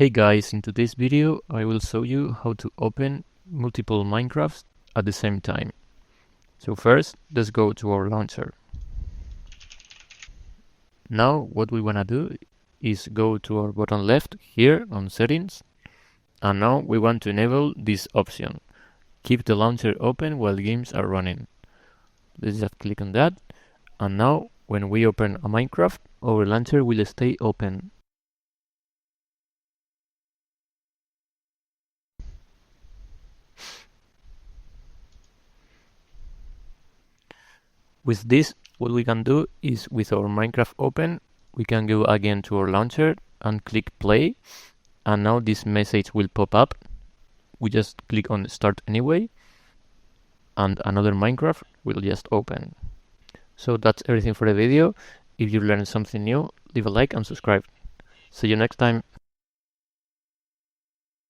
Hey guys, in today's video I will show you how to open multiple Minecrafts at the same time. So first, let's go to our launcher. Now what we wanna do is go to our bottom left here on settings, and now we want to enable this option. Keep the launcher open while games are running. Let's just click on that, and now when we open a Minecraft, our launcher will stay open. With this, what we can do is with our Minecraft open, we can go again to our launcher and click play, and now this message will pop up. We just click on start anyway, and another Minecraft will just open. So that's everything for the video. If you learned something new, leave a like and subscribe. See you next time.